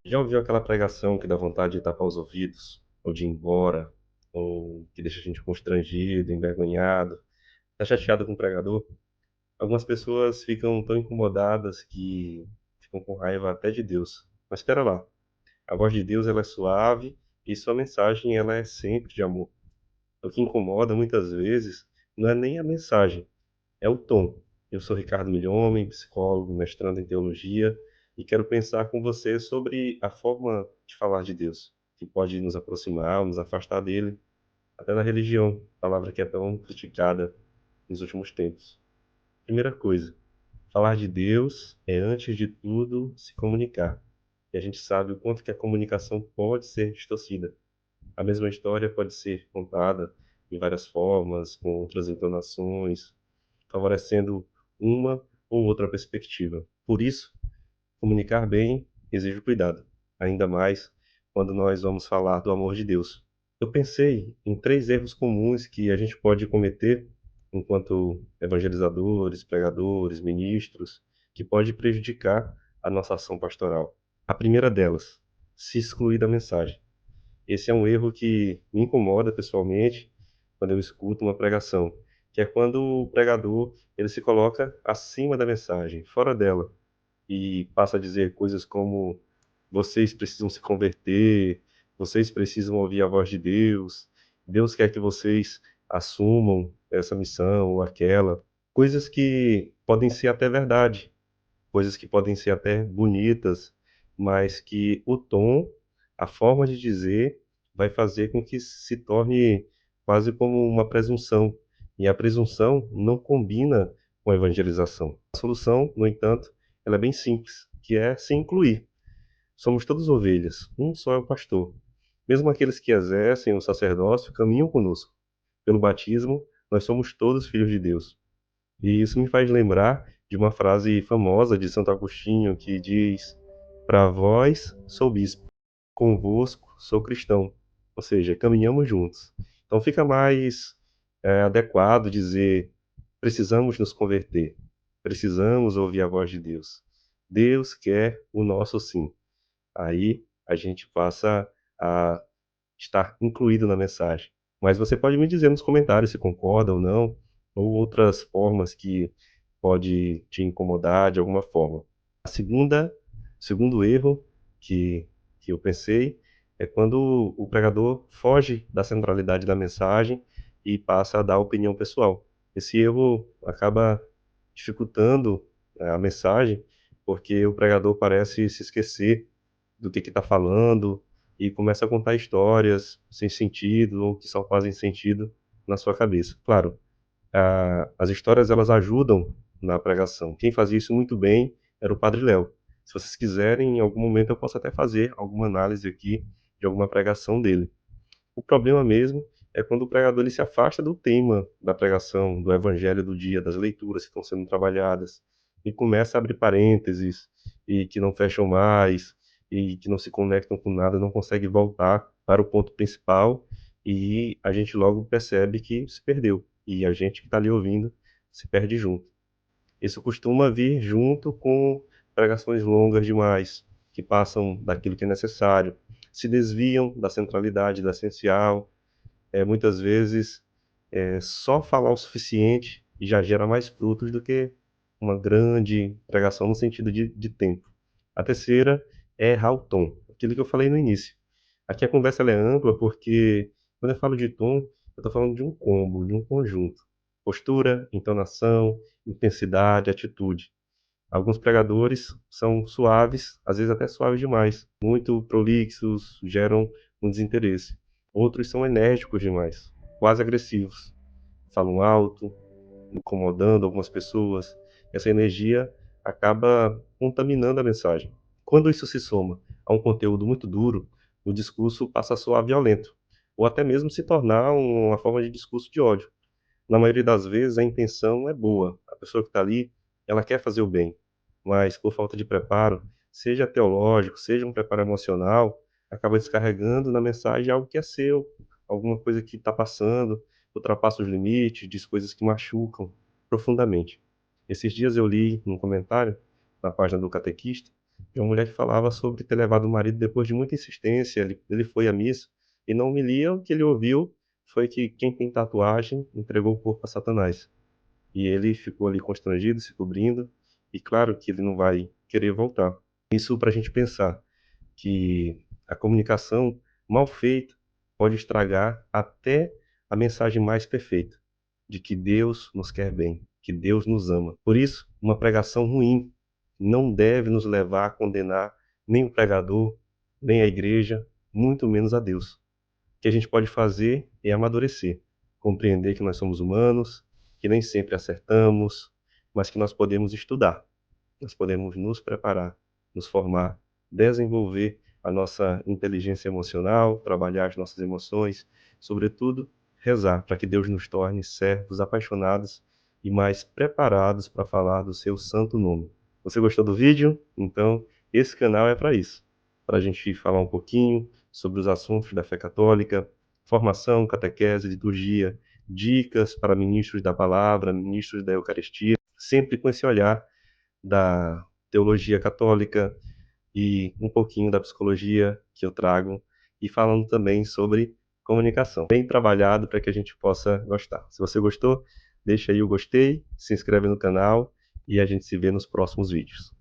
Já ouviu aquela pregação que dá vontade de tapar os ouvidos, ou de ir embora, ou que deixa a gente constrangido, envergonhado, tá chateado com o pregador? Algumas pessoas ficam tão incomodadas que ficam com raiva até de Deus. Mas espera lá, a voz de Deus ela é suave e sua mensagem ela é sempre de amor. O que incomoda muitas vezes não é nem a mensagem, é o tom. Eu sou Ricardo Milhomem, psicólogo, mestrando em teologia, e quero pensar com você sobre a forma de falar de Deus, que pode nos aproximar ou nos afastar dele, até na religião, palavra que é tão criticada nos últimos tempos. Primeira coisa, falar de Deus é, antes de tudo, se comunicar. E a gente sabe o quanto que a comunicação pode ser distorcida. A mesma história pode ser contada em várias formas, com outras entonações, favorecendo uma ou outra perspectiva. Por isso, comunicar bem exige cuidado, ainda mais quando nós vamos falar do amor de Deus. Eu pensei em três erros comuns que a gente pode cometer enquanto evangelizadores, pregadores, ministros, que pode prejudicar a nossa ação pastoral. A primeira delas, se excluir da mensagem. Esse é um erro que me incomoda pessoalmente quando eu escuto uma pregação, que é quando o pregador ele se coloca acima da mensagem, fora dela, e passa a dizer coisas como vocês precisam se converter, vocês precisam ouvir a voz de Deus, Deus quer que vocês assumam essa missão ou aquela, coisas que podem ser até verdade, coisas que podem ser até bonitas, mas que o tom, a forma de dizer, vai fazer com que se torne quase como uma presunção. E a presunção não combina com a evangelização. A solução, no entanto, ela é bem simples, que é se incluir. Somos todos ovelhas, um só é o pastor. Mesmo aqueles que exercem o sacerdócio caminham conosco. Pelo batismo, nós somos todos filhos de Deus. E isso me faz lembrar de uma frase famosa de Santo Agostinho que diz: Para vós sou bispo, convosco sou cristão. Ou seja, caminhamos juntos. Então fica mais adequado dizer: precisamos nos converter, precisamos ouvir a voz de Deus. Deus quer o nosso sim. Aí a gente passa a estar incluído na mensagem. Mas você pode me dizer nos comentários se concorda ou não, ou outras formas que pode te incomodar de alguma forma. A segunda, segundo erro que eu pensei é quando o pregador foge da centralidade da mensagem e passa a dar opinião pessoal. Esse erro acaba dificultando a mensagem, porque o pregador parece se esquecer do que está falando e começa a contar histórias sem sentido ou que só fazem sentido na sua cabeça. Claro, as histórias elas ajudam na pregação. Quem fazia isso muito bem era o Padre Léo. Se vocês quiserem, em algum momento eu posso até fazer alguma análise aqui de alguma pregação dele. O problema mesmo é quando o pregador ele se afasta do tema da pregação, do evangelho do dia, das leituras que estão sendo trabalhadas, e começa a abrir parênteses, e que não fecham mais, e que não se conectam com nada, não consegue voltar para o ponto principal, e a gente logo percebe que se perdeu, e a gente que está ali ouvindo se perde junto. Isso costuma vir junto com pregações longas demais, que passam daquilo que é necessário, se desviam da centralidade, do essencial. Muitas vezes, só falar o suficiente já gera mais frutos do que uma grande pregação no sentido de tempo. A terceira é errar o tom, aquilo que eu falei no início. Aqui a conversa ela é ampla porque, quando eu falo de tom, eu estou falando de um combo, de um conjunto. Postura, entonação, intensidade, atitude. Alguns pregadores são suaves, às vezes até suaves demais, muito prolixos, geram um desinteresse. Outros são enérgicos demais, quase agressivos. Falam alto, incomodando algumas pessoas. Essa energia acaba contaminando a mensagem. Quando isso se soma a um conteúdo muito duro, o discurso passa a soar violento, ou até mesmo se tornar uma forma de discurso de ódio. Na maioria das vezes, a intenção é boa. A pessoa que está ali, ela quer fazer o bem, mas por falta de preparo, seja teológico, seja um preparo emocional, acaba descarregando na mensagem algo que é seu, alguma coisa que está passando, ultrapassa os limites, diz coisas que machucam profundamente. Esses dias eu li num comentário, na página do Catequista, de uma mulher que falava sobre ter levado o marido depois de muita insistência, ele foi à missa, e na homilia o que ele ouviu foi que quem tem tatuagem entregou o corpo a Satanás. E ele ficou ali constrangido, se cobrindo, e claro que ele não vai querer voltar. Isso para a gente pensar que a comunicação mal feita pode estragar até a mensagem mais perfeita, de que Deus nos quer bem, que Deus nos ama. Por isso, uma pregação ruim não deve nos levar a condenar nem o pregador, nem a igreja, muito menos a Deus. O que a gente pode fazer é amadurecer, compreender que nós somos humanos, que nem sempre acertamos, mas que nós podemos estudar, nós podemos nos preparar, nos formar, desenvolver a nossa inteligência emocional, trabalhar as nossas emoções, sobretudo rezar para que Deus nos torne servos apaixonados e mais preparados para falar do seu santo nome. Você gostou do vídeo? Então, esse canal é para isso, para a gente falar um pouquinho sobre os assuntos da fé católica, formação, catequese, liturgia, dicas para ministros da palavra, ministros da Eucaristia, sempre com esse olhar da teologia católica e um pouquinho da psicologia que eu trago, e falando também sobre comunicação. Bem trabalhado para que a gente possa gostar. Se você gostou, deixa aí o gostei, se inscreve no canal e a gente se vê nos próximos vídeos.